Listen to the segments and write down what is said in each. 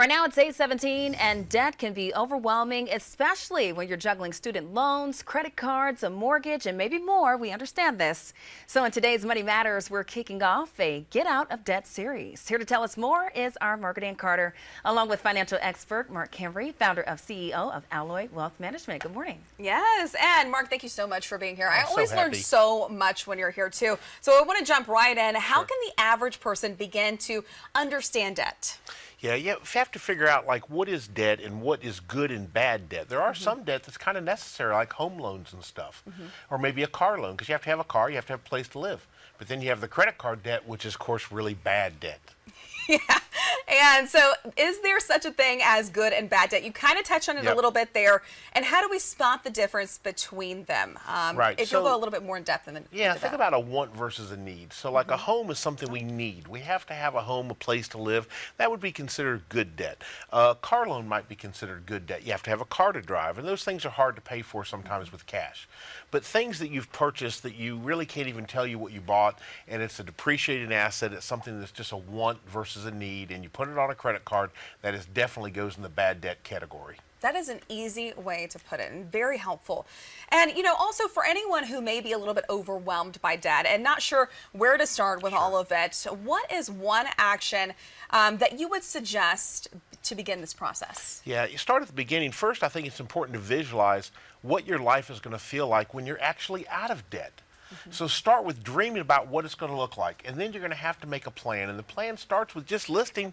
Right now it's 8:17 and debt can be overwhelming, especially when you're juggling student loans, credit cards, a mortgage, and maybe more. We understand this. So in today's Money Matters, we're kicking off a Get Out of Debt series. Here to tell us more is our Margaret Ann Carter, along with financial expert Mark Camry, founder of CEO of Alloy Wealth Management. Good morning. Yes, and Mark, thank you so much for being here. I I'm always so learn happy. so much when you're here too. So I want to jump right in. How Sure. can the average person begin to understand debt? Yeah, you have to figure out like what is debt and what is good and bad debt. There are some debt that's kind of necessary, like home loans and stuff, or maybe a car loan because you have to have a car, you have to have a place to live. But then you have the credit card debt, which is, of course, really bad debt. Yeah. And so is there such a thing as good and bad debt? You kind of touched on it a Yep. little bit there. And how do we spot the difference between them? Right, If you'll so- go a little bit more in depth in the Yeah, into think that. about a want versus a need. So like a home is something we need. We have to have a home, a place to live. That would be considered good debt. A car loan might be considered good debt. You have to have a car to drive, and those things are hard to pay for sometimes with cash. But things that you've purchased that you really can't even tell you what you bought, and it's a depreciating asset, it's something that's just a want versus a need, and you put it on a credit card, that is definitely goes in the bad debt category. That is an easy way to put it and very helpful. And, you know, also for anyone who may be a little bit overwhelmed by debt and not sure where to start with all of it, what is one action that you would suggest to begin this process? Yeah, you start at the beginning. First, I think it's important to visualize what your life is going to feel like when you're actually out of debt. So start with dreaming about what it's going to look like, and then you're going to have to make a plan. And the plan starts with just listing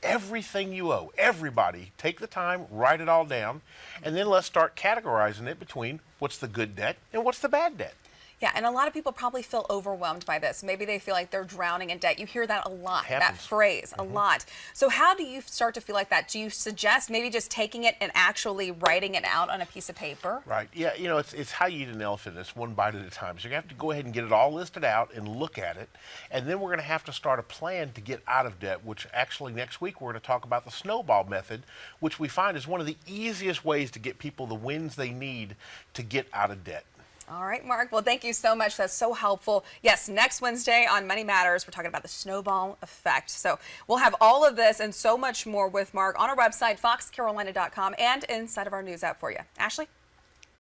everything you owe. Everybody, take the time, write it all down, and then let's start categorizing it between what's the good debt and what's the bad debt. Yeah, and a lot of people probably feel overwhelmed by this. Maybe they feel like they're drowning in debt. You hear that a lot, that Happens. phrase, a lot. So how do you start to feel like that? Do you suggest maybe just taking it and actually writing it out on a piece of paper? Right. Yeah, you know, it's how you eat an elephant. It's one bite at a time. So you have to go ahead and get it all listed out and look at it. And then we're going to have to start a plan to get out of debt, which actually next week we're going to talk about the snowball method, which we find is one of the easiest ways to get people the wins they need to get out of debt. All right, Mark. Well, thank you so much. That's so helpful. Yes, next Wednesday on Money Matters, we're talking about the snowball effect. So we'll have all of this and so much more with Mark on our website, foxcarolina.com, and inside of our news app for you. Ashley?